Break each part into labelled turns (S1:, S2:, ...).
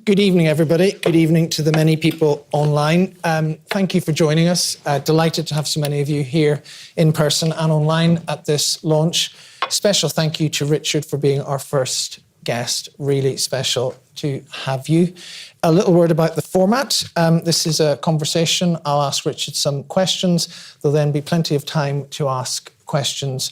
S1: Good evening, everybody. Good evening to the many people online. Thank you for joining us. Delighted to have so many of you here in person and online at this launch. Special thank you to Richard for being our first guest. Really special to have you. A little word about the format. This is a conversation. I'll ask Richard some questions. There'll then be plenty of time to ask questions,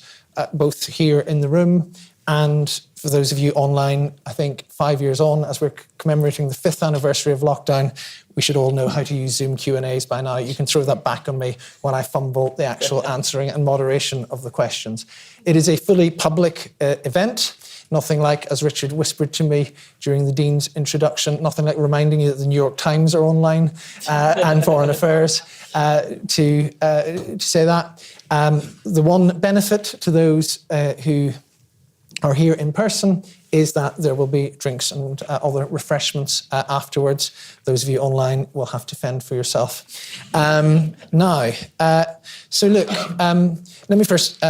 S1: both here in the room and for those of you online. I think 5 years on, as we're commemorating the 5th anniversary of lockdown, we should all know how to use Zoom Q&As by now. You can throw that back on me when I fumble the actual answering and moderation of the questions. It is a fully public event. Nothing like, as Richard whispered to me during the Dean's introduction, nothing like reminding you that the New York Times are online and Foreign Affairs to say that. The one benefit to those who are here in person is that there will be drinks and other refreshments afterwards. Those of you online will have to fend for yourself. Let me first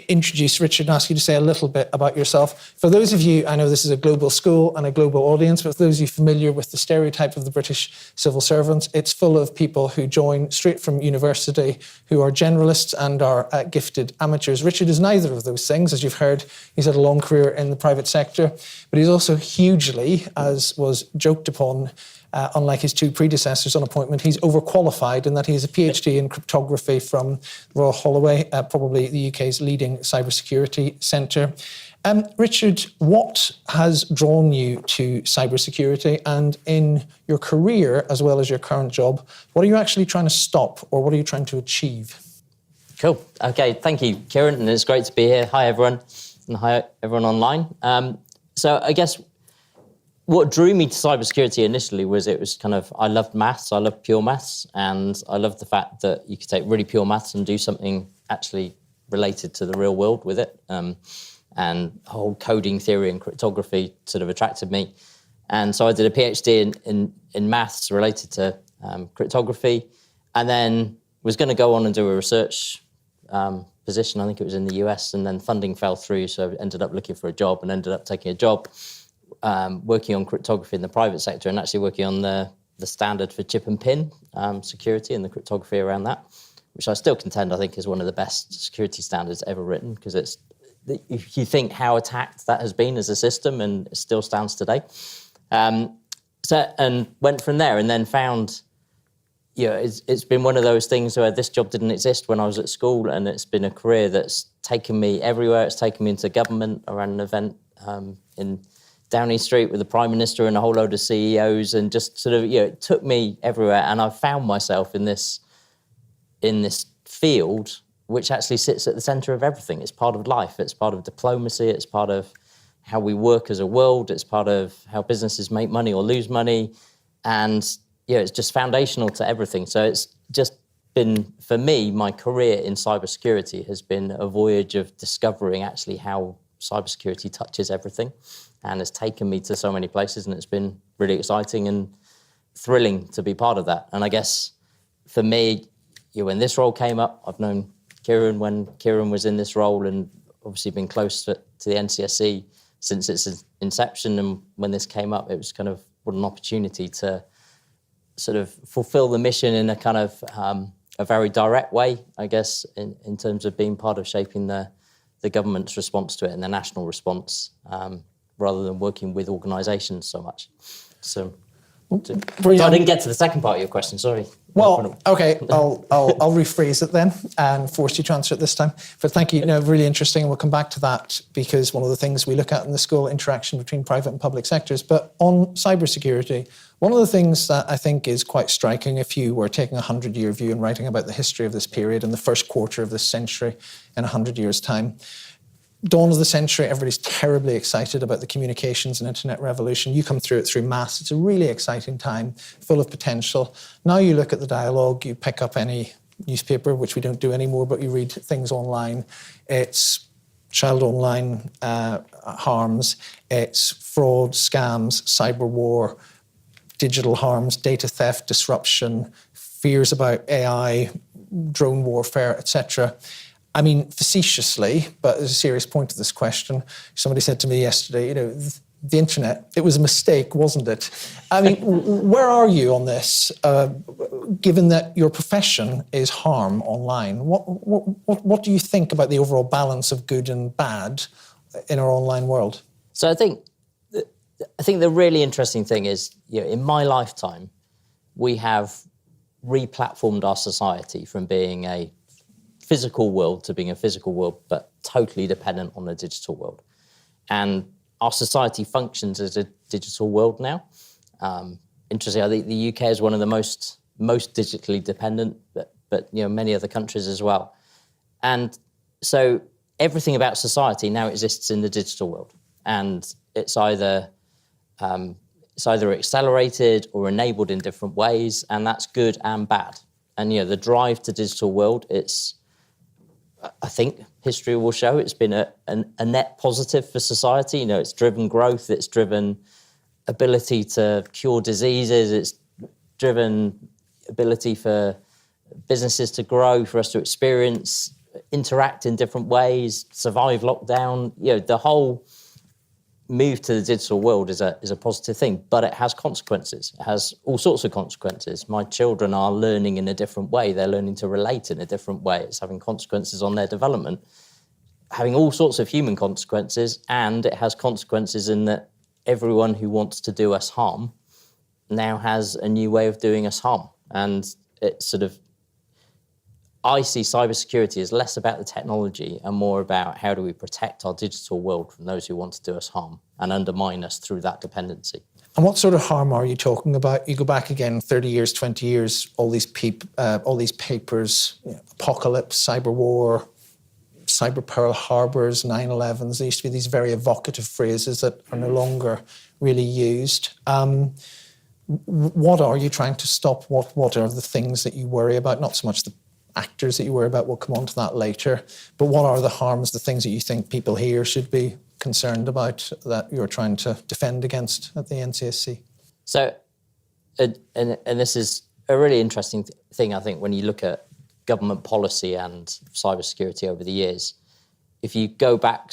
S1: introduce Richard and ask you to say a little bit about yourself. For those of you, I know this is a global school and a global audience, but for those of you familiar with the stereotype of the British civil servants, it's full of people who join straight from university, who are generalists and are gifted amateurs. Richard is neither of those things. As you've heard, he's had a long career in the private sector, but he's also hugely, as was joked upon, unlike his two predecessors on appointment, he's overqualified in that he has a PhD in cryptography from Royal Holloway, probably the UK's leading cybersecurity centre. Richard, what has drawn you to cybersecurity, and in your career as well as your current job, what are you actually trying to stop, or what are you trying to achieve?
S2: Cool. Okay, thank you, Kieran, and it's great to be here. Hi, everyone, and hi, everyone online. So I guess what drew me to cybersecurity initially was I loved maths, I loved pure maths, and I loved the fact that you could take really pure maths and do something actually related to the real world with it. And whole coding theory and cryptography sort of attracted me. And so I did a PhD in maths related to cryptography, and then was going to go on and do a research position. I think it was in the US, and then funding fell through, so I ended up looking for a job and ended up taking a job working on cryptography in the private sector, and actually working on the standard for chip and pin security and the cryptography around that, which I still contend I think is one of the best security standards ever written, because it's, if you think how attacked that has been as a system, and it still stands today. And went from there, and then found, it's been one of those things where this job didn't exist when I was at school, and it's been a career that's taken me everywhere. It's taken me into government. I ran an event in Downing Street with the Prime Minister and a whole load of CEOs, and just sort of, it took me everywhere. And I found myself in this field, which actually sits at the centre of everything. It's part of life. It's part of diplomacy. It's part of how we work as a world. It's part of how businesses make money or lose money. And, it's just foundational to everything. So it's just been, for me, my career in cybersecurity has been a voyage of discovering actually how cybersecurity touches everything, and has taken me to so many places, and it's been really exciting and thrilling to be part of that. And I guess for me, when this role came up, I've known Kieran when Kieran was in this role, and obviously been close to the NCSC since its inception. And when this came up, it was kind of what an opportunity to sort of fulfill the mission in a kind of a very direct way, I guess, in terms of being part of shaping the government's response to it and the national response, rather than working with organisations so much. So I didn't get to the second part of your question, sorry.
S1: Well, okay, I'll rephrase it then and force you to answer it this time. But thank you, really interesting, and we'll come back to that, because one of the things we look at in the school, interaction between private and public sectors. But on cybersecurity, one of the things that I think is quite striking, if you were taking a 100-year view and writing about the history of this period and the first quarter of this century in 100 years' time, dawn of the century, everybody's terribly excited about the communications and internet revolution. You come through it through maths. It's a really exciting time, full of potential. Now you look at the dialogue, you pick up any newspaper, which we don't do anymore, but you read things online. It's child online harms, it's fraud, scams, cyber war, digital harms, data theft, disruption, fears about AI, drone warfare, etc. I mean, facetiously, but there's a serious point to this question. Somebody said to me yesterday, the internet. It was a mistake, wasn't it? I mean, where are you on this, given that your profession is harm online? What do you think about the overall balance of good and bad in our online world?
S2: So I think the really interesting thing is, in my lifetime, we have re-platformed our society from being a physical world to being a physical world, but totally dependent on the digital world. And our society functions as a digital world now. Interesting, I think the UK is one of the most digitally dependent, but many other countries as well. And so everything about society now exists in the digital world, and it's either accelerated or enabled in different ways, and that's good and bad. And the drive to digital world, I think history will show it's been a net positive for society. It's driven growth, it's driven ability to cure diseases, it's driven ability for businesses to grow, for us to experience, interact in different ways, survive lockdown. The whole move to the digital world is a positive thing, but it has consequences. It has all sorts of consequences. My children are learning in a different way. They're learning to relate in a different way. It's having consequences on their development, having all sorts of human consequences, and it has consequences in that everyone who wants to do us harm now has a new way of doing us harm. And it's I see cybersecurity as less about the technology and more about how do we protect our digital world from those who want to do us harm and undermine us through that dependency.
S1: And what sort of harm are you talking about? You go back again 30 years, 20 years, all these papers, apocalypse, cyber war, cyber Pearl Harbors, 9/11s. There used to be these very evocative phrases that are no longer really used. What are you trying to stop? What are the things that you worry about? Not so much the actors that you worry about, we'll come on to that later, but what are the harms, the things that you think people here should be concerned about that you're trying to defend against at the NCSC?
S2: So, and this is a really interesting thing, I think, when you look at government policy and cybersecurity over the years. If you go back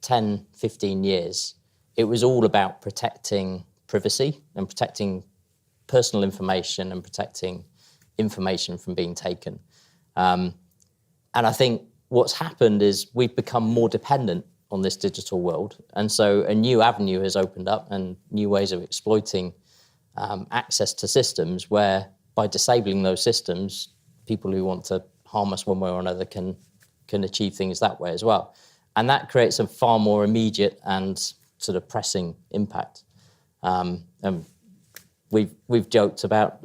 S2: 10, 15 years, it was all about protecting privacy and protecting personal information and protecting information from being taken. And I think what's happened is we've become more dependent on this digital world. And so a new avenue has opened up and new ways of exploiting access to systems where by disabling those systems, people who want to harm us one way or another can achieve things that way as well. And that creates a far more immediate and pressing impact. And we've joked about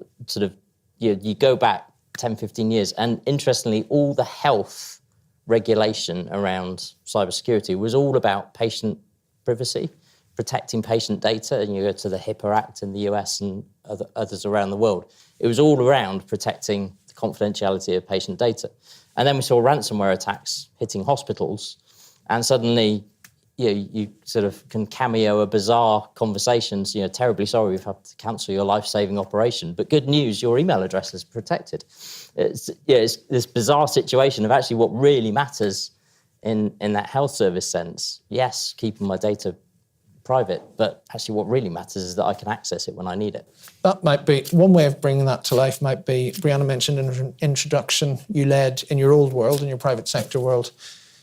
S2: you go back 10, 15 years. And interestingly, all the health regulation around cybersecurity was all about patient privacy, protecting patient data. And you go to the HIPAA Act in the US and others around the world. It was all around protecting the confidentiality of patient data. And then we saw ransomware attacks hitting hospitals. And suddenly, you can cameo a bizarre conversations. Terribly sorry, we've had to cancel your life-saving operation. But good news, your email address is protected. It's this bizarre situation of actually what really matters in that health service sense. Yes, keeping my data private, but actually what really matters is that I can access it when I need it.
S1: That might be one way of bringing that to life. Might be, Brianna mentioned in her introduction, you led in your old world, in your private sector world.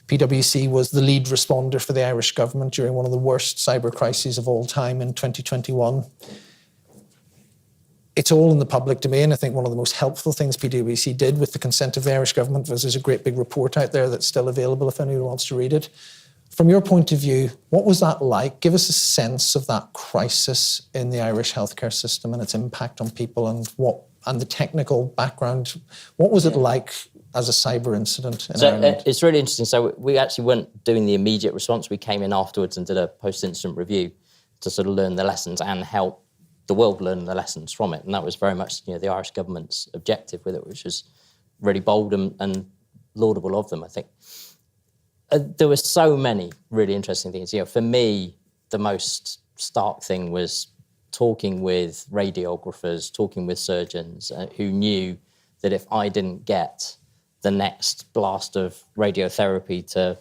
S1: PwC was the lead responder for the Irish government during one of the worst cyber crises of all time in 2021. It's all in the public domain. I think one of the most helpful things PwC did with the consent of the Irish government was there's a great big report out there that's still available if anyone wants to read it. From your point of view, what was that like? Give us a sense of that crisis in the Irish healthcare system and its impact on people and the technical background. What was it like as a cyber incident in Ireland?
S2: It's really interesting. So we actually weren't doing the immediate response. We came in afterwards and did a post-incident review to learn the lessons and help the world learn the lessons from it. And that was very much the Irish government's objective with it, which was really bold and laudable of them, I think. There were so many really interesting things. For me, the most stark thing was talking with radiographers, talking with surgeons who knew that if I didn't get the next blast of radiotherapy to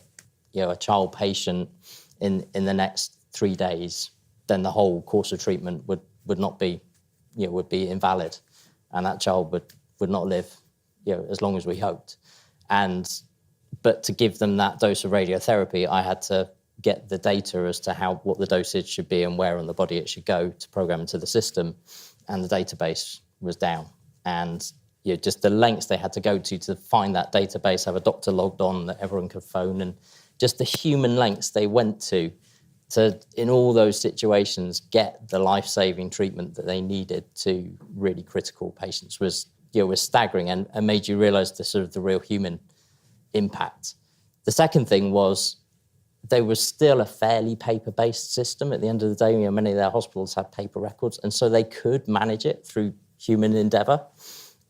S2: a child patient in the next 3 days, then the whole course of treatment would not be, would be invalid, and that child would not live, as long as we hoped. But to give them that dose of radiotherapy, I had to get the data as to what the dosage should be and where on the body it should go to program into the system, and the database was down. And just the lengths they had to go to find that database, have a doctor logged on that everyone could phone, and just the human lengths they went to in all those situations, get the life-saving treatment that they needed to really critical patients was staggering, and made you realise the real human impact. The second thing was they were still a fairly paper-based system. At the end of the day, many of their hospitals had paper records, and so they could manage it through human endeavour.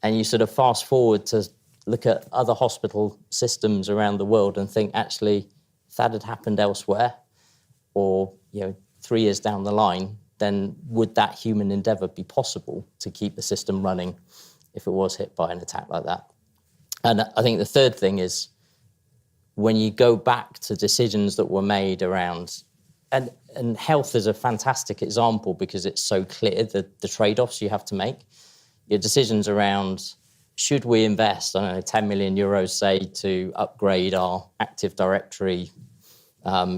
S2: And you fast forward to look at other hospital systems around the world and think, actually, if that had happened elsewhere, or 3 years down the line, then would that human endeavour be possible to keep the system running if it was hit by an attack like that? And I think the third thing is, when you go back to decisions that were made around, and health is a fantastic example because it's so clear, the trade-offs you have to make. Your decisions around, should we invest, 10 million euros, say, to upgrade our Active Directory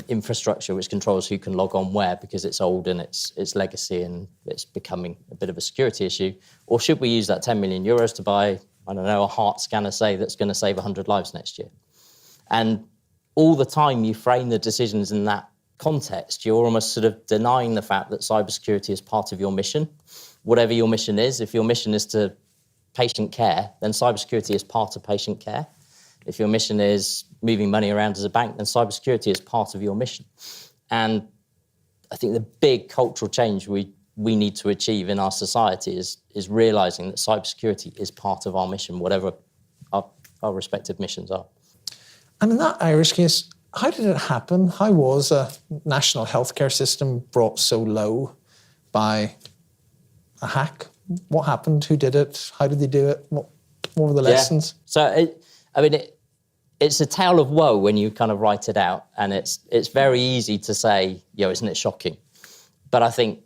S2: infrastructure, which controls who can log on where because it's old and it's legacy and it's becoming a bit of a security issue? Or should we use that 10 million euros to buy, a heart scanner, say, that's going to save 100 lives next year? And all the time you frame the decisions in that context, you're almost denying the fact that cybersecurity is part of your mission. Whatever your mission is, if your mission is to patient care, then cybersecurity is part of patient care. If your mission is moving money around as a bank, then cybersecurity is part of your mission. And I think the big cultural change we need to achieve in our society is realising that cybersecurity is part of our mission, whatever our respective missions are.
S1: And in that Irish case, how did it happen? How was a national healthcare system brought so low by a hack? What happened? Who did it? How did they do it? What were the lessons?
S2: So, it's a tale of woe when you kind of write it out, and it's very easy to say, isn't it shocking? But I think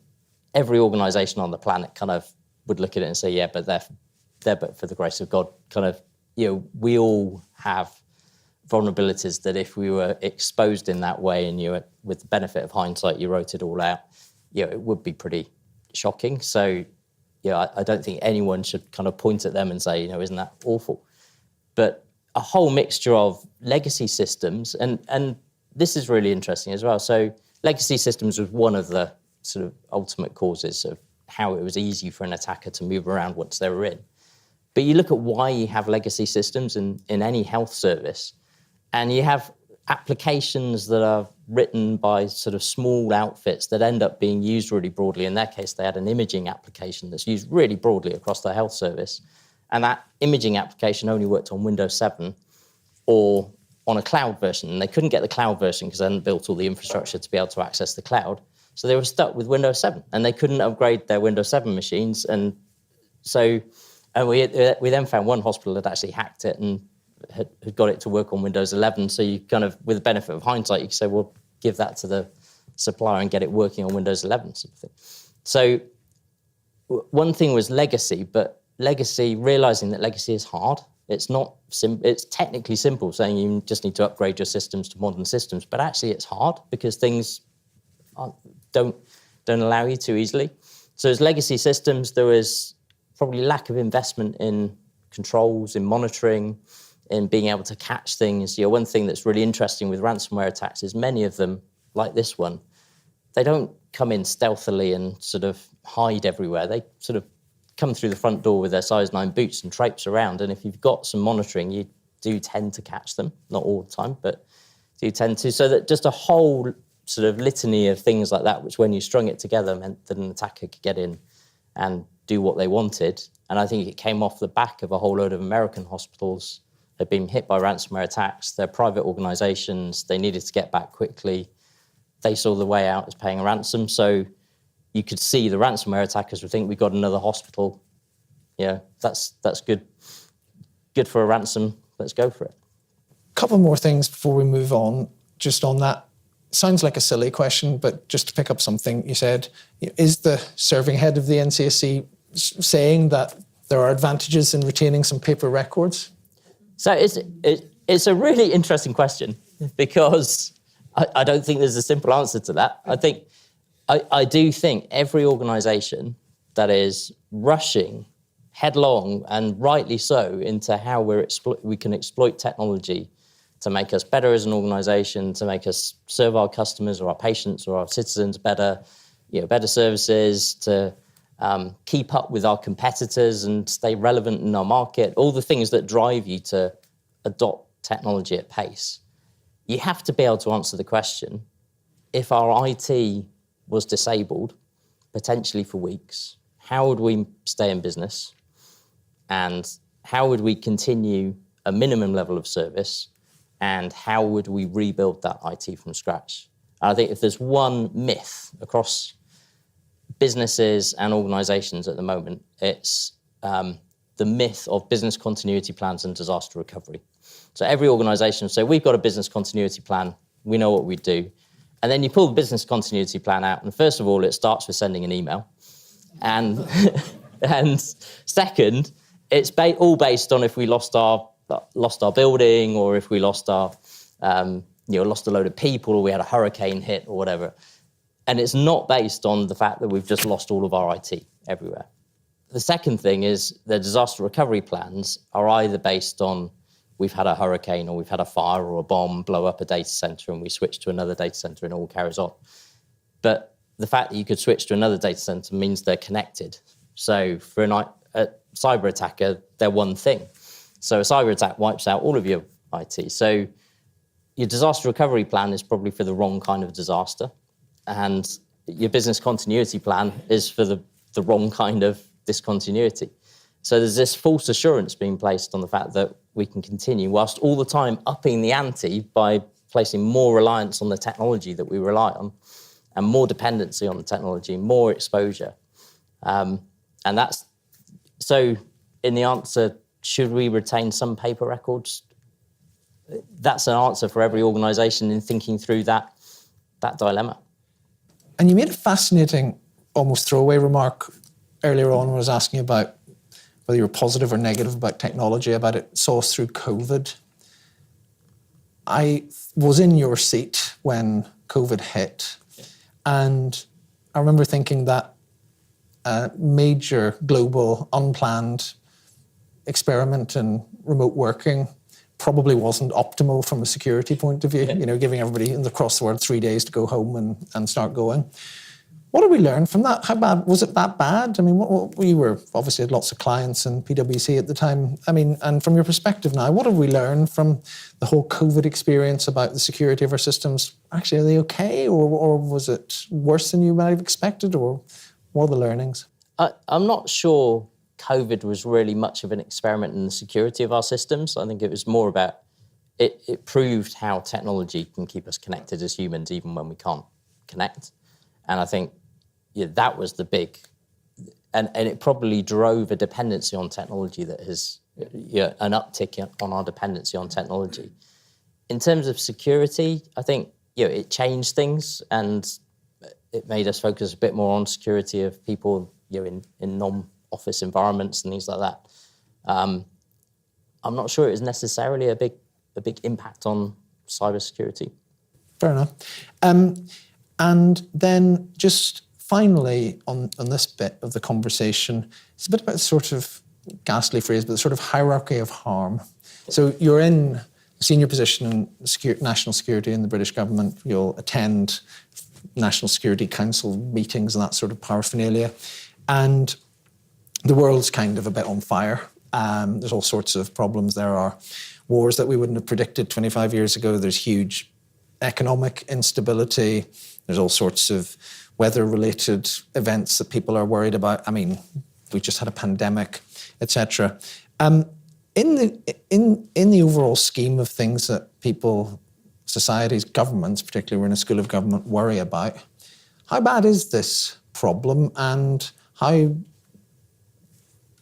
S2: every organisation on the planet kind of would look at it and say, yeah, but they're but for the grace of God, kind of, we all have vulnerabilities that if we were exposed in that way and with the benefit of hindsight, you wrote it all out, it would be pretty shocking. So, I don't think anyone should kind of point at them and say, isn't that awful? But a whole mixture of legacy systems, and this is really interesting as well. So legacy systems was one of the ultimate causes of how it was easy for an attacker to move around once they were in. But you look at why you have legacy systems in any health service, and you have applications that are written by small outfits that end up being used really broadly. In their case, they had an imaging application that's used really broadly across the health service. And that imaging application only worked on Windows 7 or on a cloud version. And they couldn't get the cloud version because they hadn't built all the infrastructure to be able to access the cloud. So they were stuck with Windows 7 and they couldn't upgrade their Windows 7 machines. And we then found one hospital had actually hacked it and had got it to work on Windows 11. So you kind of, with the benefit of hindsight, you could say, well, give that to the supplier and get it working on Windows 11 sort of thing. So one thing was legacy, but realising that legacy is hard. It's not it's technically simple, saying you just need to upgrade your systems to modern systems, but actually it's hard because things don't allow you to easily. So as legacy systems, there was probably lack of investment in controls, in monitoring, in being able to catch things. One thing that's really interesting with ransomware attacks is many of them, like this one, they don't come in stealthily and hide everywhere. They come through the front door with their size 9 boots and traipse around. And if you've got some monitoring, you do tend to catch them. Not all the time, but do tend to. So that just a whole litany of things like that, which when you strung it together meant that an attacker could get in and do what they wanted. And I think it came off the back of a whole load of American hospitals had been hit by ransomware attacks. They're private organisations. They needed to get back quickly. They saw the way out as paying a ransom. So you could see the ransomware attackers would think, we got another hospital. That's good for a ransom. Let's go for it.
S1: Couple more things before we move on, just on that sounds like a silly question, but just to pick up something you said, is the serving head of the NCSC saying that there are advantages in retaining some paper records?
S2: So it's a really interesting question, because I don't think there's a simple answer to that. I do think every organisation that is rushing headlong, and rightly so, into how we can exploit technology to make us better as an organisation, to make us serve our customers or our patients or our citizens better, better services, to keep up with our competitors and stay relevant in our market, all the things that drive you to adopt technology at pace. You have to be able to answer the question, if our IT was disabled, potentially for weeks, how would we stay in business? And how would we continue a minimum level of service? And how would we rebuild that IT from scratch? And I think if there's one myth across businesses and organisations at the moment, it's the myth of business continuity plans and disaster recovery. So every organisation will say, we've got a business continuity plan, we know what we do. And then you pull the business continuity plan out, and first of all, it starts with sending an email. And, and second, it's all based on if we lost our building, or if we lost lost a load of people, or we had a hurricane hit or whatever. And it's not based on the fact that we've just lost all of our IT everywhere. The second thing is the disaster recovery plans are either based on we've had a hurricane, or we've had a fire or a bomb blow up a data center, and we switch to another data center and it all carries on. But the fact that you could switch to another data center means they're connected. So for a cyber attacker, they're one thing. So a cyber attack wipes out all of your IT. So your disaster recovery plan is probably for the wrong kind of disaster. And your business continuity plan is for the wrong kind of discontinuity. So there's this false assurance being placed on the fact that we can continue, whilst all the time upping the ante by placing more reliance on the technology that we rely on, and more dependency on the technology, more exposure. And that's, so in the answer, should we retain some paper records? That's an answer for every organisation in thinking through that dilemma.
S1: And you made a fascinating, almost throwaway remark earlier on when I was asking about whether you were positive or negative about technology, about it saw us through COVID. I was in your seat when COVID hit, and I remember thinking that a major global unplanned experiment in remote working probably wasn't optimal from a security point of view, giving everybody across the world 3 days to go home and start going. What did we learn from that? How bad, was it that bad? I mean, we were obviously had lots of clients in PwC at the time. I mean, and from your perspective now, what have we learned from the whole COVID experience about the security of our systems? Actually, are they okay? Or was it worse than you might have expected? Or what are the learnings?
S2: I'm not sure COVID was really much of an experiment in the security of our systems. I think it was more about, it proved how technology can keep us connected as humans even when we can't connect. And I think that was the big, and it probably drove a dependency on technology that has, an uptick on our dependency on technology. In terms of security, I think, it changed things, and it made us focus a bit more on security of people, in non-office environments and things like that. I'm not sure it was necessarily a big impact on cybersecurity.
S1: Fair enough. And then just finally on this bit of the conversation, it's a bit about sort of ghastly phrase, but the sort of hierarchy of harm. So you're in a senior position in national security in the British government. You'll attend National Security Council meetings and that sort of paraphernalia. And the world's kind of a bit on fire. There's all sorts of problems. There are wars that we wouldn't have predicted 25 years ago. There's huge economic instability. There's all sorts of weather-related events that people are worried about. I mean, we just had a pandemic, etc. In the overall scheme of things that people, societies, governments, particularly we're in a school of government, worry about, how bad is this problem, and how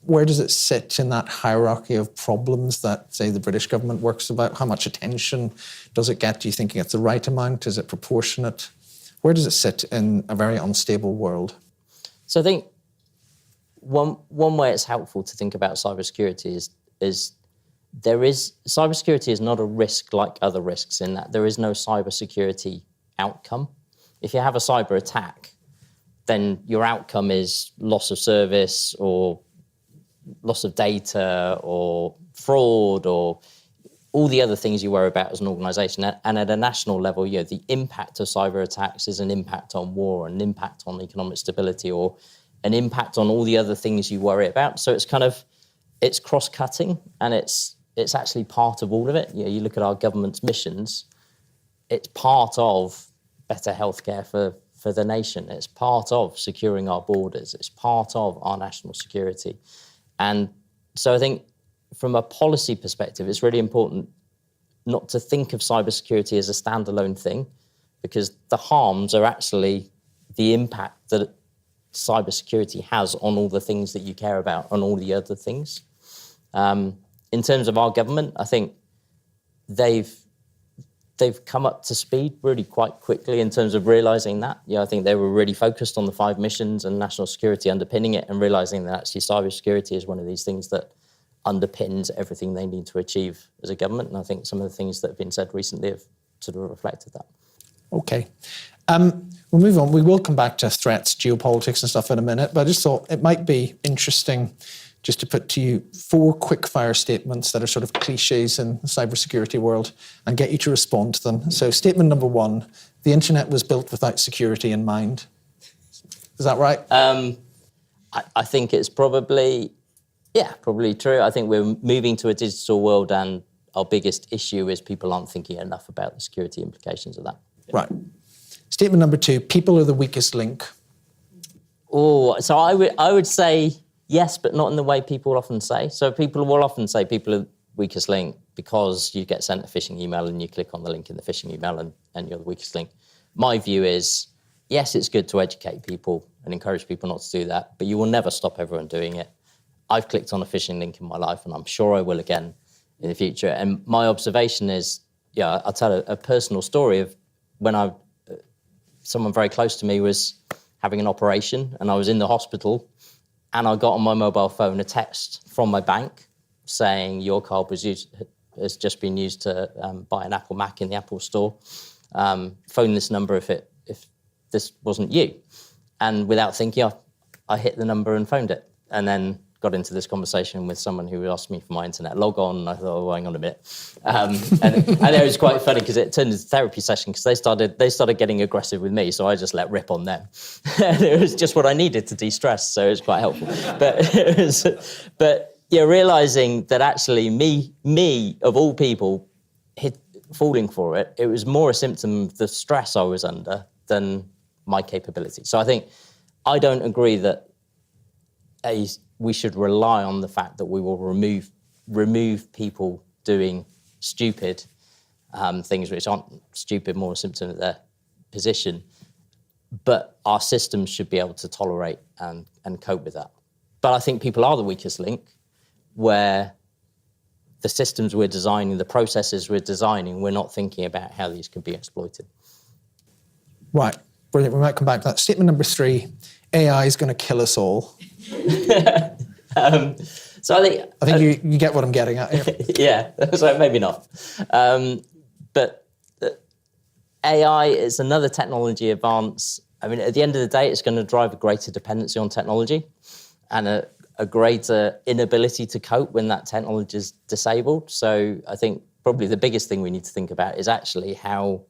S1: where does it sit in that hierarchy of problems that, say, the British government works about? How much attention does it get? Do you think it gets the right amount? Is it proportionate? Where does it sit in a very unstable world?
S2: So I think one way it's helpful to think about cybersecurity is cybersecurity is not a risk like other risks in that there is no cybersecurity outcome. If you have a cyber attack, then your outcome is loss of service or loss of data or fraud or all the other things you worry about as an organization. And at a national level, the impact of cyber attacks is an impact on war, an impact on economic stability, or an impact on all the other things you worry about. So it's cross-cutting, and it's actually part of all of it. You look at our government's missions, it's part of better healthcare for the nation. It's part of securing our borders. It's part of our national security. And so I think from a policy perspective, it's really important not to think of cybersecurity as a standalone thing, because the harms are actually the impact that cybersecurity has on all the things that you care about, on all the other things. In terms of our government, I think they've come up to speed really quite quickly in terms of realising that. I think they were really focused on the 5 missions and national security underpinning it, and realising that actually cybersecurity is one of these things that underpins everything they need to achieve as a government. And I think some of the things that have been said recently have sort of reflected that.
S1: Okay. We'll move on. We will come back to threats, geopolitics and stuff in a minute, but I just thought it might be interesting just to put to you 4 quick-fire statements that are sort of cliches in the cybersecurity world and get you to respond to them. So statement number 1, the internet was built without security in mind. Is that right?
S2: I think it's probably true. I think we're moving to a digital world, and our biggest issue is people aren't thinking enough about the security implications of that.
S1: Right. Statement number 2, people are the weakest link.
S2: Oh, so I would say yes, but not in the way people often say. So people will often say people are the weakest link because you get sent a phishing email and you click on the link in the phishing email and you're the weakest link. My view is, yes, it's good to educate people and encourage people not to do that, but you will never stop everyone doing it. I've clicked on a phishing link in my life, and I'm sure I will again in the future. And my observation is, I'll tell a personal story of when someone very close to me was having an operation, and I was in the hospital, and I got on my mobile phone a text from my bank saying your card has just been used to buy an Apple Mac in the Apple Store. Phone this number if this wasn't you. And without thinking, I hit the number and phoned it, and then got into this conversation with someone who asked me for my internet log on, and I thought, oh, hang on a minute. And it was quite funny because it turned into a therapy session because they started getting aggressive with me, so I just let rip on them. And it was just what I needed to de-stress, so it was quite helpful. But realising that actually me of all people, falling for it, it was more a symptom of the stress I was under than my capability. So I think I don't agree that we should rely on the fact that we will remove people doing stupid things which aren't stupid, more a symptom of their position. But our systems should be able to tolerate and cope with that. But I think people are the weakest link, where the systems we're designing, the processes we're designing, we're not thinking about how these can be exploited.
S1: Right, brilliant. We might come back to that. Statement number 3, AI is going to kill us all.
S2: So I think
S1: you get what I'm getting at here.
S2: Yeah, so maybe not. But AI is another technology advance. I mean, at the end of the day, it's going to drive a greater dependency on technology and a greater inability to cope when that technology is disabled. So I think probably the biggest thing we need to think about is actually how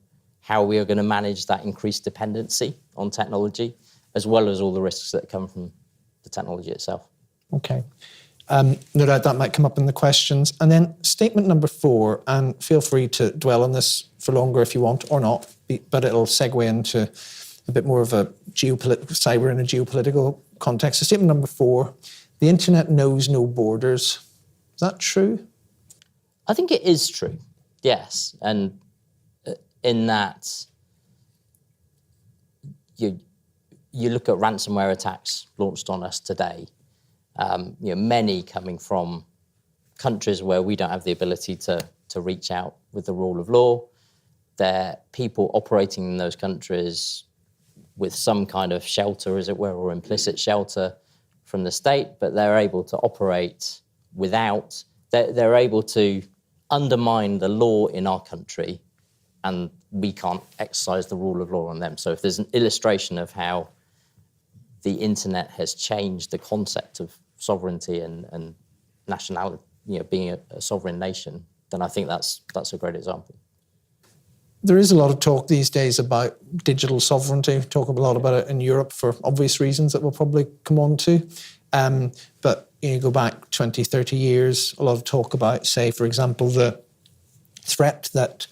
S2: we are going to manage that increased dependency on technology, as well as all the risks that come from the technology itself.
S1: Okay. No doubt that might come up in the questions. And then statement number 4, and feel free to dwell on this for longer if you want or not, but it'll segue into a bit more of a cyber in a geopolitical context. So statement number 4, the internet knows no borders. Is that true?
S2: I think it is true, yes. And in that you look at ransomware attacks launched on us today, Many coming from countries where we don't have the ability to reach out with the rule of law. They're people operating in those countries with some kind of shelter, as it were, or implicit shelter from the state, but they're able to operate without, they're able to undermine the law in our country, and we can't exercise the rule of law on them. So if there's an illustration of how the internet has changed the concept of sovereignty and nationality, being a sovereign nation, then I think that's a great example.
S1: There is a lot of talk these days about digital sovereignty. We talk a lot about it in Europe for obvious reasons that we'll probably come on to. But you go back 20, 30 years, a lot of talk about, say, for example, the threat that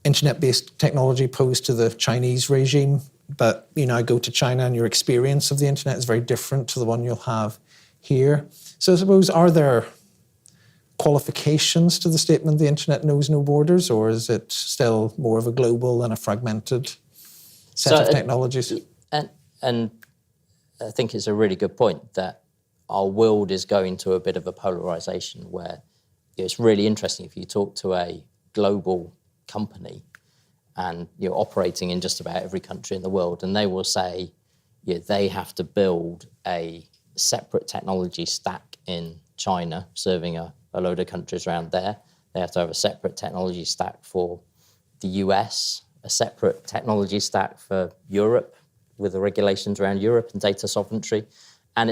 S1: internet-based technology posed to the Chinese regime. But you now go to China and your experience of the internet is very different to the one you'll have here. So I suppose, are there qualifications to the statement the internet knows no borders, or is it still more of a global and a fragmented set of technologies?
S2: And I think it's a really good point that our world is going to a bit of a polarization where it's really interesting if you talk to a global company and you're operating in just about every country in the world, and they will say they have to build a separate technology stack in China, serving a load of countries around there. They have to have a separate technology stack for the US, a separate technology stack for Europe, with the regulations around Europe and data sovereignty. And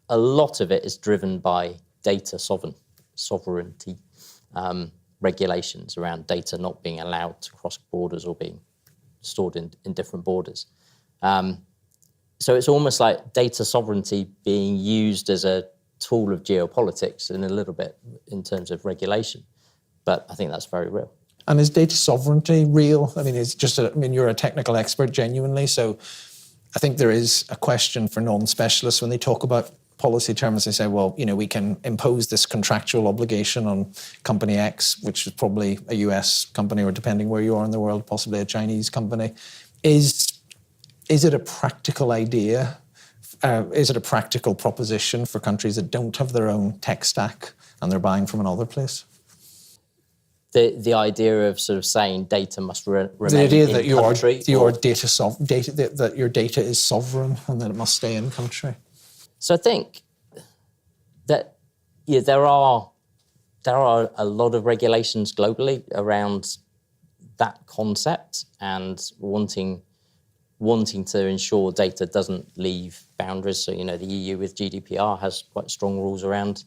S2: a lot of it is driven by data sovereignty regulations around data not being allowed to cross borders or being stored in different borders. So it's almost like data sovereignty being used as a tool of geopolitics in a little bit in terms of regulation. But I think that's very real.
S1: And is data sovereignty real? I mean, you're a technical expert genuinely, so I think there is a question for non-specialists when they talk about policy terms. They say, well, we can impose this contractual obligation on company X, which is probably a US company, or depending where you are in the world, possibly a Chinese company. Is it a practical idea? Is it a practical proposition for countries that don't have their own tech stack and they're buying from another place?
S2: The idea of sort of saying data must remain
S1: the idea
S2: in
S1: that
S2: country,
S1: that your data is sovereign and that it must stay in country.
S2: So I think that there are a lot of regulations globally around that concept and wanting to ensure data doesn't leave boundaries. So, the EU with GDPR has quite strong rules around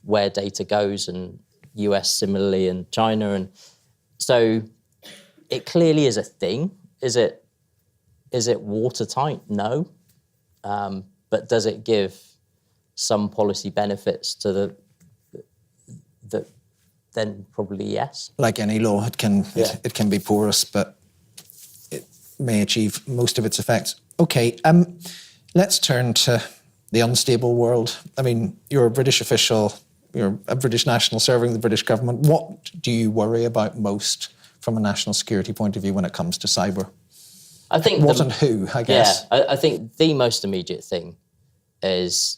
S2: where data goes, and US similarly, and China. And so it clearly is a thing. Is it watertight? No. But does it give some policy benefits to the then probably yes.
S1: Like any law, it can be porous, but it may achieve most of its effects. Okay, let's turn to the unstable world. I mean, you're a British official, you're a British national serving the British government. What do you worry about most from a national security point of view when it comes to cyber?
S2: I think
S1: what and who, I guess.
S2: Yeah, I think the most immediate thing is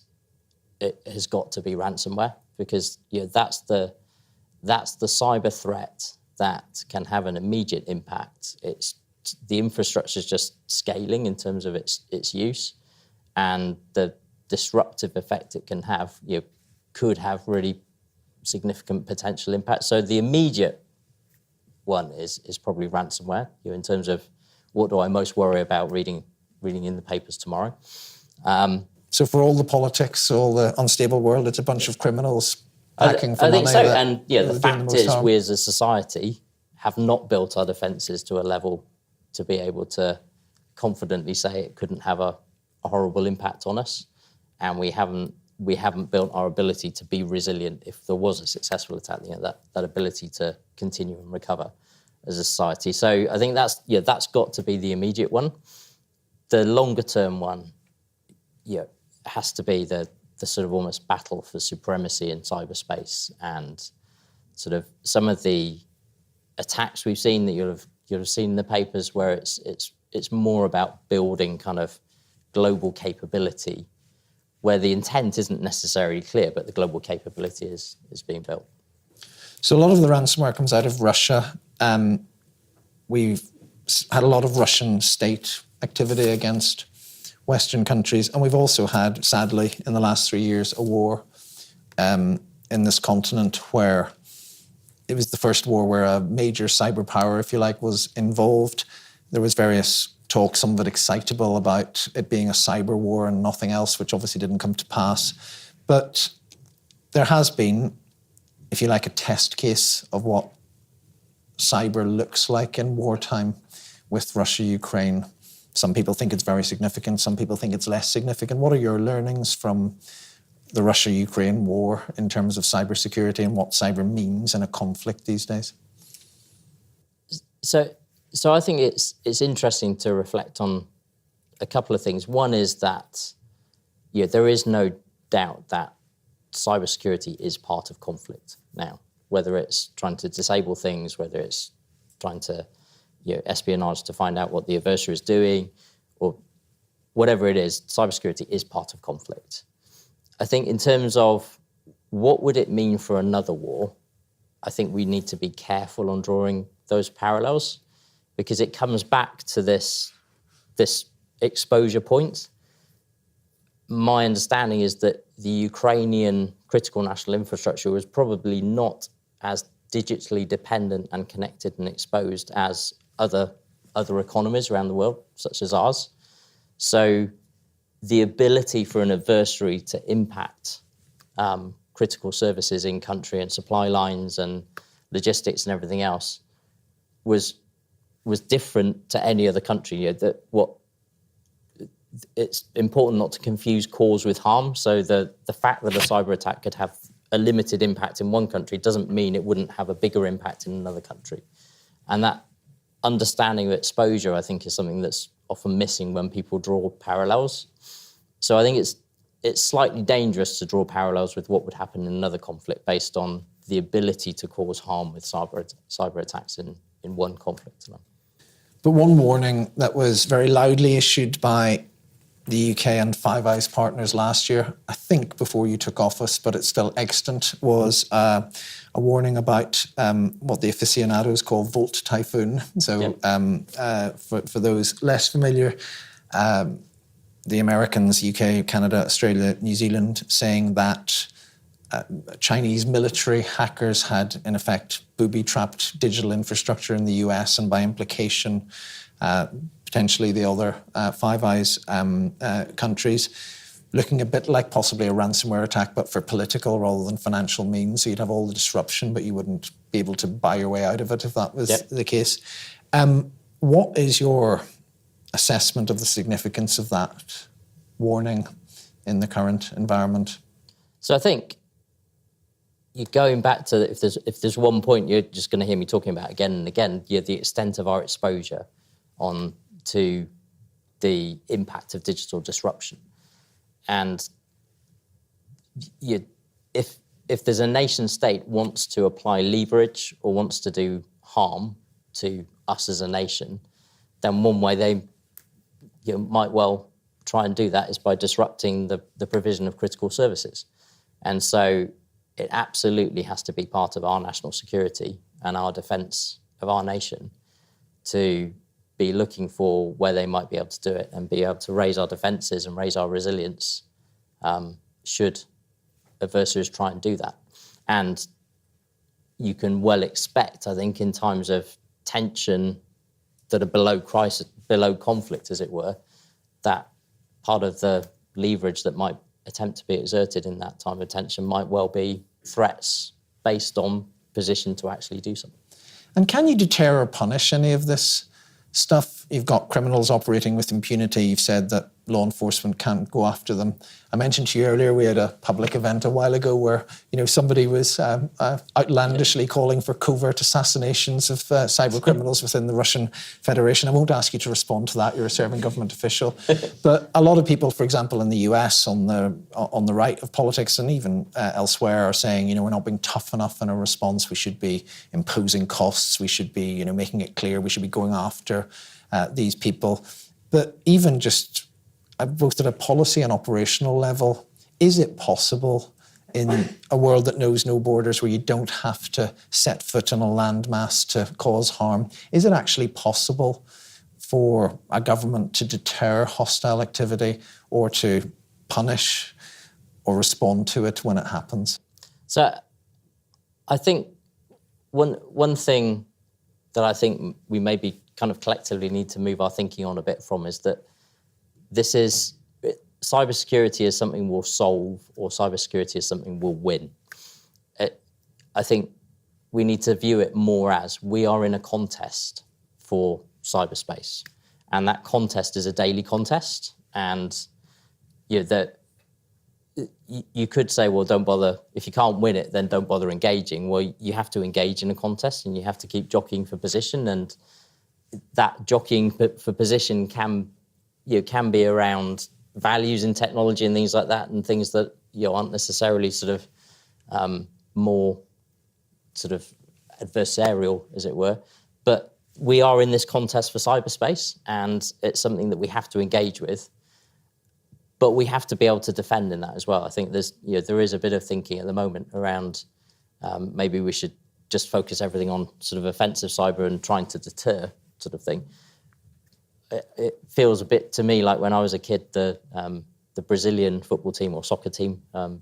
S2: it has got to be ransomware, because that's the cyber threat that can have an immediate impact. It's the infrastructure is just scaling in terms of its use, and the disruptive effect it can have could have really significant potential impact. So the immediate one is probably ransomware. In terms of what do I most worry about reading in the papers tomorrow.
S1: So for all the politics, all the unstable world, it's a bunch of criminals hacking for money.
S2: I think so. And the fact is, we as a society have not built our defences to a level to be able to confidently say it couldn't have a horrible impact on us, and we haven't built our ability to be resilient if there was a successful attack. That ability to continue and recover as a society. So I think that's got to be the immediate one. The longer term one, has to be the sort of almost battle for supremacy in cyberspace, and sort of some of the attacks we've seen that you'll have seen in the papers, where it's more about building kind of global capability where the intent isn't necessarily clear, but the global capability is being built.
S1: So a lot of the ransomware comes out of Russia. We've had a lot of Russian state activity against Western countries, and we've also had, sadly, in the last 3 years, a war in this continent where it was the first war where a major cyber power, if you like, was involved. There was various talk, some of it excitable, about it being a cyber war and nothing else, which obviously didn't come to pass. But there has been, if you like, a test case of what cyber looks like in wartime with Russia, Ukraine. Some people think it's very significant, some people think it's less significant. What are your learnings from the Russia-Ukraine war in terms of cybersecurity and what cyber means in a conflict these days?
S2: So I think it's interesting to reflect on a couple of things. One is that there is no doubt that cybersecurity is part of conflict now, whether it's trying to disable things, whether it's trying to espionage to find out what the adversary is doing, or whatever it is, cybersecurity is part of conflict. I think in terms of what would it mean for another war, I think we need to be careful on drawing those parallels, because it comes back to this exposure point. My understanding is that the Ukrainian critical national infrastructure was probably not as digitally dependent and connected and exposed as other economies around the world, such as ours. So the ability for an adversary to impact critical services in country and supply lines and logistics and everything else was different to any other country. It's important not to confuse cause with harm. So the fact that a cyber attack could have a limited impact in one country doesn't mean it wouldn't have a bigger impact in another country. And that understanding of exposure, I think, is something that's often missing when people draw parallels. So I think it's slightly dangerous to draw parallels with what would happen in another conflict based on the ability to cause harm with cyber attacks in one conflict alone.
S1: But one warning that was very loudly issued by the UK and Five Eyes partners last year, I think before you took office, but it's still extant, was a warning about what the aficionados call Volt Typhoon. So for those less familiar, the Americans, UK, Canada, Australia, New Zealand, saying that Chinese military hackers had, in effect, booby-trapped digital infrastructure in the US, and by implication, potentially the other Five Eyes countries, looking a bit like possibly a ransomware attack, but for political rather than financial means. So you'd have all the disruption, but you wouldn't be able to buy your way out of it if that was the case. What is your assessment of the significance of that warning in the current environment?
S2: So I think you're going back to, if there's one point you're just going to hear me talking about again and again, the extent of our exposure on to the impact of digital disruption. And if there's a nation state wants to apply leverage or wants to do harm to us as a nation, then one way they might well try and do that is by disrupting the provision of critical services. And so it absolutely has to be part of our national security and our defence of our nation to be looking for where they might be able to do it and be able to raise our defences and raise our resilience should adversaries try and do that. And you can well expect, I think, in times of tension that are below crisis, below conflict, as it were, that part of the leverage that might attempt to be exerted in that time of tension might well be threats based on position to actually do something.
S1: And can you deter or punish any of this stuff? You've got criminals operating with impunity. You've said that law enforcement can't go after them. I mentioned to you earlier, we had a public event a while ago where, somebody was outlandishly calling for covert assassinations of cyber criminals within the Russian Federation. I won't ask you to respond to that. You're a serving government official. But a lot of people, for example, in the US on the right of politics and even elsewhere are saying, we're not being tough enough in our response. We should be imposing costs. We should be, making it clear. We should be going after these people. But even just both at a policy and operational level, Is it possible in a world that knows no borders, where you don't have to set foot on a landmass to cause harm? Is it actually possible for a government to deter hostile activity or to punish or respond to it when it happens?
S2: So I think one thing that I think we maybe kind of collectively need to move our thinking on a bit from is that cybersecurity is something we'll solve, or cybersecurity is something we'll win. I think we need to view it more as we are in a contest for cyberspace, and that contest is a daily contest. And you could say, well, don't bother. If you can't win it, then don't bother engaging. Well, you have to engage in a contest, and you have to keep jockeying for position. And that jockeying for position can be around values in technology and things like that, and things that aren't necessarily sort of more sort of adversarial, as it were. But we are in this contest for cyberspace, and it's something that we have to engage with. But we have to be able to defend in that as well. I think there is a bit of thinking at the moment around maybe we should just focus everything on sort of offensive cyber and trying to deter sort of thing. It feels a bit to me like when I was a kid, the Brazilian football team or soccer team, for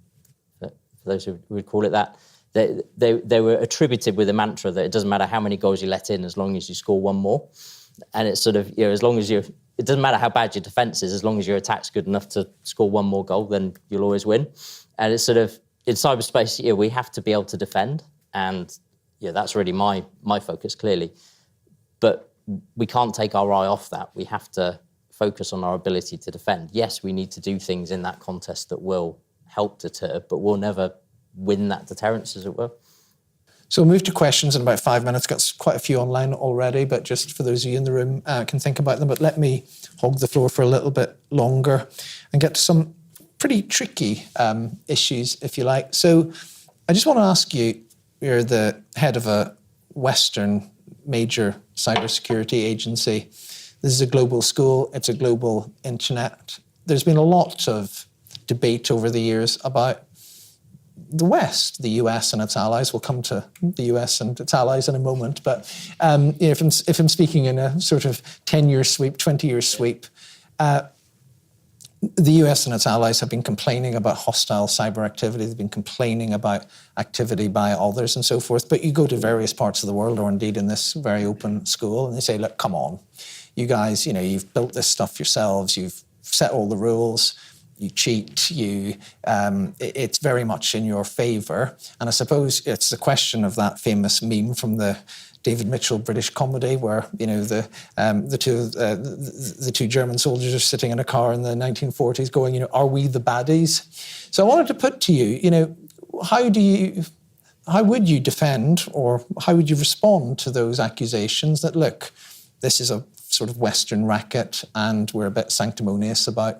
S2: those who would call it that, they were attributed with a mantra that it doesn't matter how many goals you let in as long as you score one more. And it's sort of, as long as it doesn't matter how bad your defence is, as long as your attack's good enough to score one more goal, then you'll always win. And it's sort of, in cyberspace, we have to be able to defend. And that's really my focus, clearly. But we can't take our eye off that. We have to focus on our ability to defend. Yes, we need to do things in that contest that will help deter, but we'll never win that deterrence, as it were.
S1: So we'll move to questions in about 5 minutes. Got quite a few online already, but just for those of you in the room can think about them. But let me hog the floor for a little bit longer and get to some pretty tricky issues, if you like. So I just want to ask you, you're the head of a Western major cybersecurity agency. This is a global school. It's a global internet. There's been a lot of debate over the years about the West, the US and its allies. We'll come to the US and its allies in a moment. But if I'm speaking in a sort of 10-year sweep, 20-year sweep, the US and its allies have been complaining about hostile cyber activity. They've been complaining about activity by others and so forth. But you go to various parts of the world, or indeed in this very open school, and they say, look, come on. You guys, you've built this stuff yourselves. You've set all the rules. You cheat, it's very much in your favour. And I suppose it's the question of that famous meme from the David Mitchell British comedy where, the two German soldiers are sitting in a car in the 1940s going, are we the baddies? So I wanted to put to you, how would you defend, or how would you respond to those accusations that, look, this is a sort of Western racket and we're a bit sanctimonious about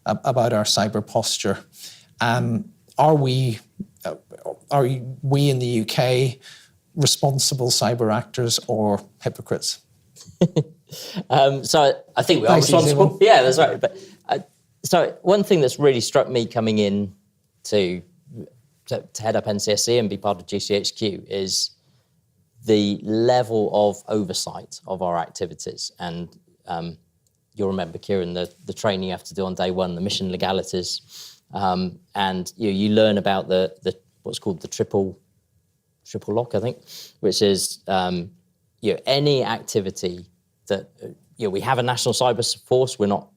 S1: our cyber posture? Are we in the UK responsible cyber actors or hypocrites?
S2: So I think we are responsible. Yeah, that's right. But so one thing that's really struck me coming in to head up NCSC and be part of GCHQ is the level of oversight of our activities. And you'll remember, Kieran, the training you have to do on day one, the mission legalities, and you learn about the what's called the triple lock, I think, which is any activity that we have a national cyber force. We're not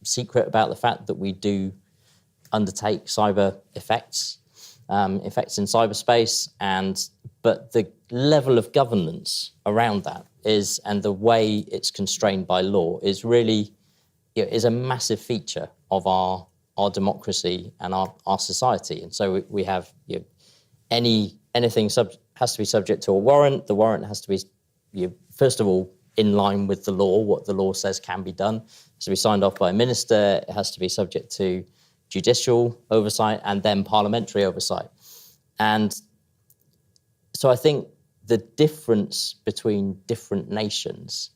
S2: secret about the fact that we do undertake cyber effects in cyberspace, but the level of governance around that and the way it's constrained by law is really is a massive feature of our democracy and our society. And so we have anything has to be subject to a warrant. The warrant has to be first of all in line with the law, what the law says can be done. It has to be signed off by a minister. It has to be subject to judicial oversight and then parliamentary oversight. And so I think the difference between different nations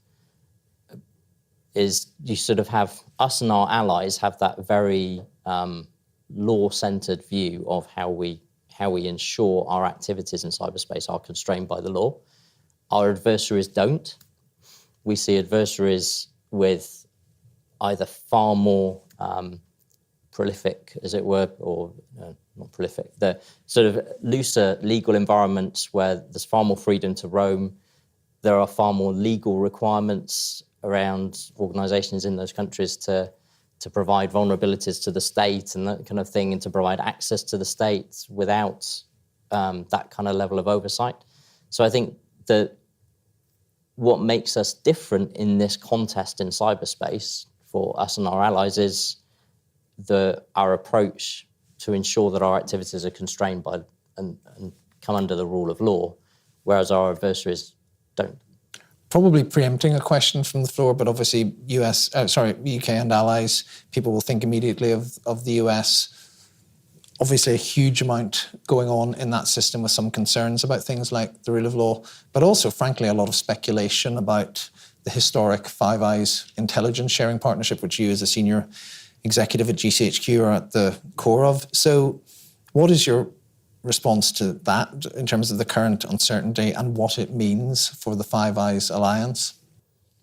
S2: is you sort of have us and our allies have that very law-centered view of how we ensure our activities in cyberspace are constrained by the law. Our adversaries don't. We see adversaries with either far more prolific, as it were, or not prolific, the sort of looser legal environments where there's far more freedom to roam. There are far more legal requirements around organisations in those countries to provide vulnerabilities to the state and that kind of thing, and to provide access to the state without that kind of level of oversight. So I think that what makes us different in this contest in cyberspace for us and our allies is our approach to ensure that our activities are constrained by and come under the rule of law, whereas our adversaries don't.
S1: Probably preempting a question from the floor, but obviously UK and allies, people will think immediately of the US. Obviously a huge amount going on in that system with some concerns about things like the rule of law, but also, frankly, a lot of speculation about the historic Five Eyes intelligence sharing partnership, which you as a senior executive at GCHQ are at the core of. So what is your response to that in terms of the current uncertainty and what it means for the Five Eyes alliance?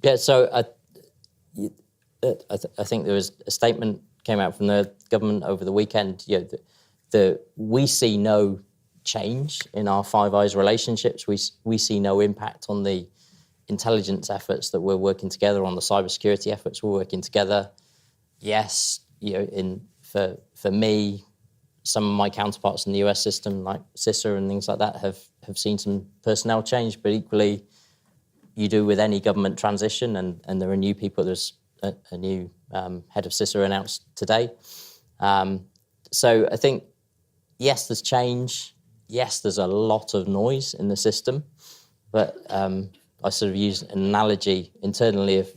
S2: Yeah, so I think there was a statement came out from the government over the weekend. We see no change in our Five Eyes relationships. We see no impact on the intelligence efforts that we're working together, on the cybersecurity efforts we're working together. Yes, for me, some of my counterparts in the US system, like CISA and things like that, have seen some personnel change, but equally, you do with any government transition, and there are new people. There's a new head of CISA announced today. So I think, yes, there's change. Yes, there's a lot of noise in the system, but I sort of use an analogy internally of,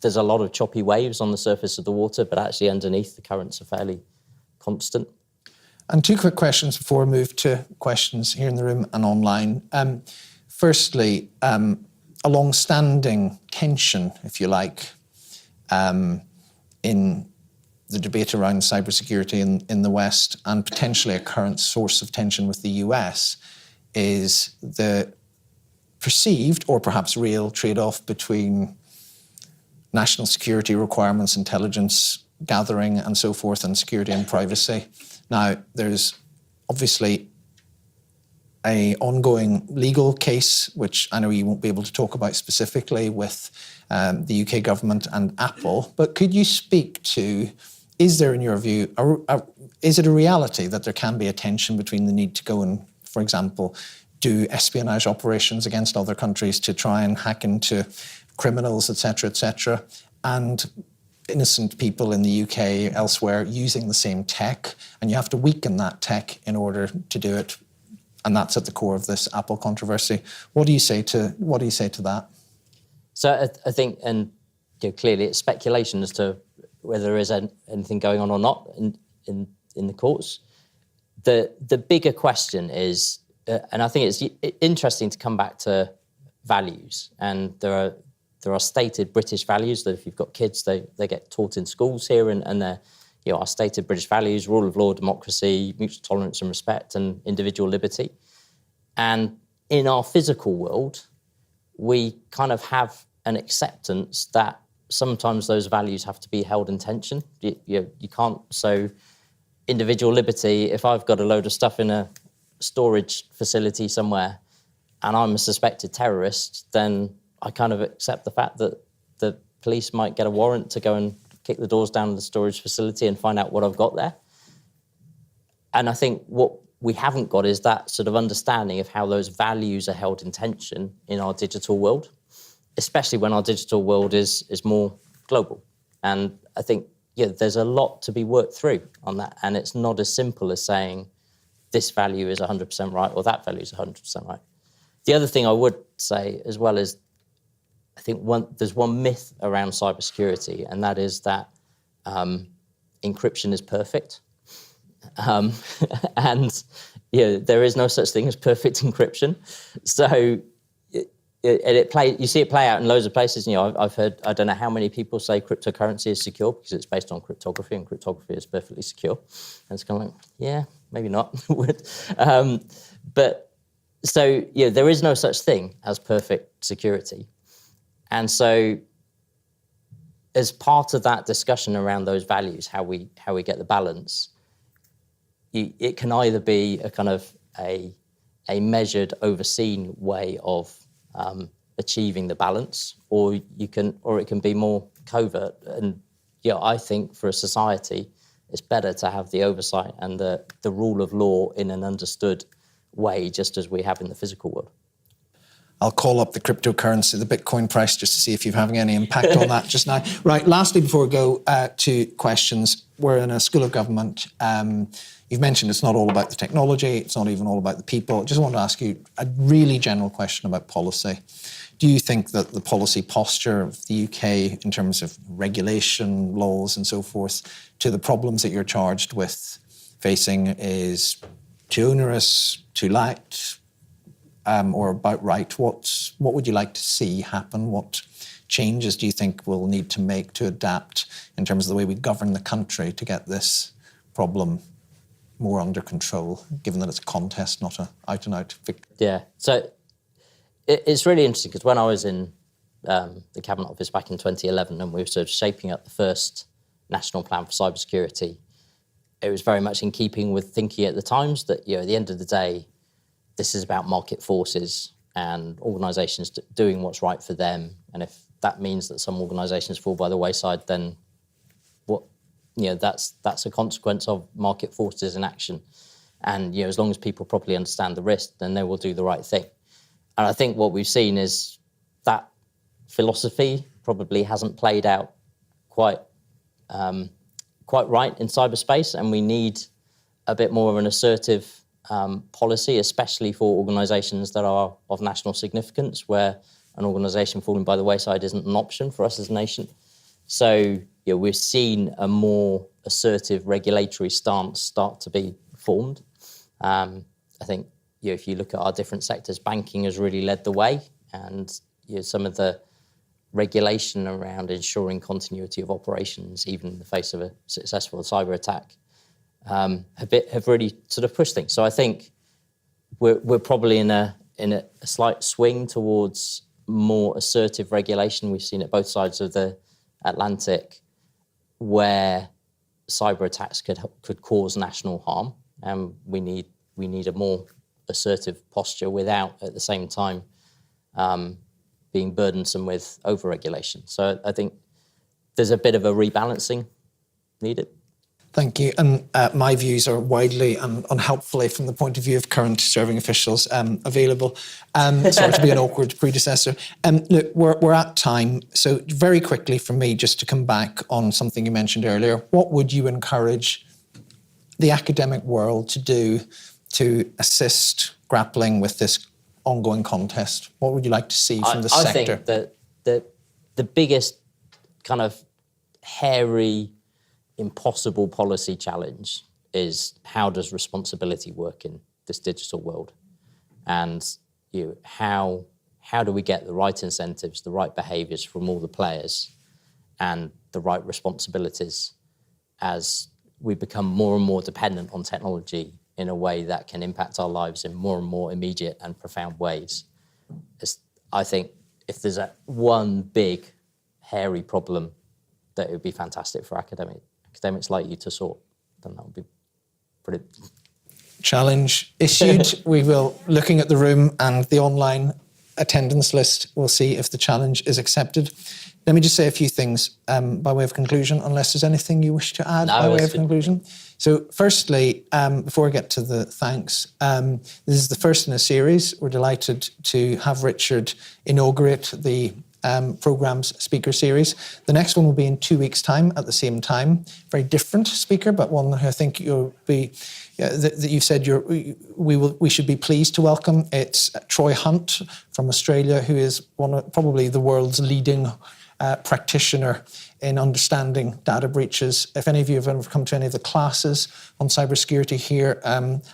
S2: there's a lot of choppy waves on the surface of the water, but actually underneath the currents are fairly constant.
S1: And two quick questions before we move to questions here in the room and online. Firstly, a long-standing tension, if you like, in the debate around cybersecurity in the West, and potentially a current source of tension with the US, is the perceived or perhaps real trade-off between national security requirements, intelligence gathering and so forth, and security and privacy. Now, there's obviously an ongoing legal case, which I know you won't be able to talk about specifically, with the UK government and Apple, but could you speak to, is there, in your view, is it a reality that there can be a tension between the need to go and, for example, do espionage operations against other countries to try and hack into criminals, et cetera, and innocent people in the UK, elsewhere, using the same tech, and you have to weaken that tech in order to do it, and that's at the core of this Apple controversy. What do you say to that?
S2: So I think, and clearly it's speculation as to whether there is anything going on or not in the courts. The bigger question is, and I think it's interesting to come back to values, and there are stated British values that if you've got kids, they get taught in schools here, and they're, our stated British values: rule of law, democracy, mutual tolerance and respect, and individual liberty. And in our physical world, we kind of have an acceptance that sometimes those values have to be held in tension. You can't, so individual liberty, if I've got a load of stuff in a storage facility somewhere and I'm a suspected terrorist, then I kind of accept the fact that the police might get a warrant to go and kick the doors down of the storage facility and find out what I've got there. And I think what we haven't got is that sort of understanding of how those values are held in tension in our digital world, especially when our digital world is more global. And I think, there's a lot to be worked through on that. And it's not as simple as saying this value is 100% right or that value is 100% right. The other thing I would say as well is, I think there's one myth around cybersecurity, and that is that encryption is perfect. And there is no such thing as perfect encryption. So You see it play out in loads of places. I've heard, I don't know how many people say cryptocurrency is secure because it's based on cryptography, and cryptography is perfectly secure. And it's kind of like, yeah, maybe not. But so, there is no such thing as perfect security. And so as part of that discussion around those values, how we get the balance, it can either be a kind of a measured, overseen way of achieving the balance, or it can be more covert. And I think for a society, it's better to have the oversight and the rule of law in an understood way, just as we have in the physical world.
S1: I'll call up the cryptocurrency, the Bitcoin price, just to see if you're having any impact on that just now. Right, lastly, before we go to questions, we're in a school of government. You've mentioned it's not all about the technology, it's not even all about the people. I just want to ask you a really general question about policy. Do you think that the policy posture of the UK in terms of regulation, laws and so forth, to the problems that you're charged with facing is too onerous, too light, or about right? What would you like to see happen? What changes do you think we'll need to make to adapt in terms of the way we govern the country to get this problem more under control, given that it's a contest, not an out-and-out victory?
S2: Yeah, so it's really interesting because when I was in the Cabinet Office back in 2011 and we were sort of shaping up the first national plan for cybersecurity, it was very much in keeping with thinking at the times that, at the end of the day, this is about market forces and organisations doing what's right for them. And if that means that some organisations fall by the wayside, then that's a consequence of market forces in action. And as long as people properly understand the risk, then they will do the right thing. And I think what we've seen is that philosophy probably hasn't played out quite right in cyberspace, and we need a bit more of an assertive policy, especially for organisations that are of national significance, where an organisation falling by the wayside isn't an option for us as a nation. So we're seeing a more assertive regulatory stance start to be formed. I think if you look at our different sectors, banking has really led the way, and some of the regulation around ensuring continuity of operations, even in the face of a successful cyber attack, have really sort of pushed things. So I think we're probably in a slight swing towards more assertive regulation. We've seen it both sides of the Atlantic, where cyber attacks could cause national harm, and we need a more assertive posture without, at the same time, being burdensome with over-regulation. So I think there's a bit of a rebalancing needed.
S1: Thank you. And my views are widely and unhelpfully, from the point of view of current serving officials, available. Sorry to be an awkward predecessor. Look, we're at time. So very quickly from me, just to come back on something you mentioned earlier, what would you encourage the academic world to do to assist grappling with this ongoing contest? What would you like to see from the sector?
S2: I think that the biggest kind of hairy, impossible policy challenge is, how does responsibility work in this digital world? And how do we get the right incentives, the right behaviours from all the players, and the right responsibilities as we become more and more dependent on technology in a way that can impact our lives in more and more immediate and profound ways? I think if there's one big, hairy problem that it would be fantastic for academics like you to sort, then that would be pretty...
S1: Challenge issued. We will, looking at the room and the online attendance list, we'll see if the challenge is accepted. Let me just say a few things by way of conclusion, unless there's anything you wish to add by way of conclusion. So firstly, before I get to the thanks, this is the first in a series. We're delighted to have Richard inaugurate the programme's speaker series. The next one will be in 2 weeks' time at the same time. Very different speaker, but one I think you'll be, that you've said we should be pleased to welcome. It's Troy Hunt from Australia, who is probably the world's leading practitioner in understanding data breaches. If any of you have ever come to any of the classes on cybersecurity here,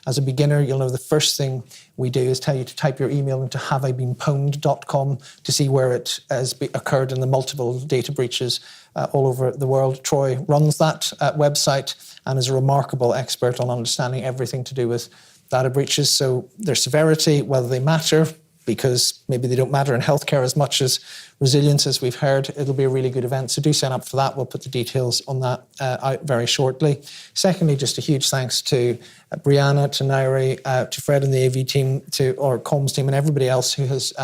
S1: as a beginner, you'll know the first thing we do is tell you to type your email into haveibeenpwned.com to see where it has occurred in the multiple data breaches all over the world. Troy runs that website and is a remarkable expert on understanding everything to do with data breaches. So their severity, whether they matter, because maybe they don't matter in healthcare as much as resilience, as we've heard. It'll be a really good event, so do sign up for that. We'll put the details on that out very shortly. Secondly, just a huge thanks to Brianna, to Nairi, to Fred and the AV team, to our comms team, and everybody else who has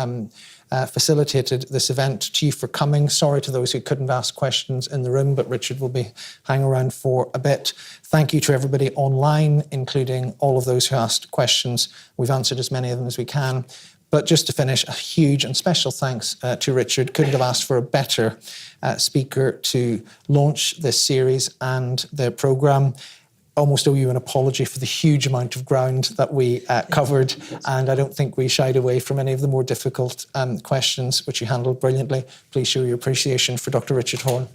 S1: facilitated this event. To you for coming. Sorry to those who couldn't ask questions in the room, but Richard will be hanging around for a bit. Thank you to everybody online, including all of those who asked questions. We've answered as many of them as we can. But just to finish, a huge and special thanks to Richard. Couldn't have asked for a better speaker to launch this series and the programme. Almost owe you an apology for the huge amount of ground that we covered, and I don't think we shied away from any of the more difficult questions, which you handled brilliantly. Please show your appreciation for Dr. Richard Horne.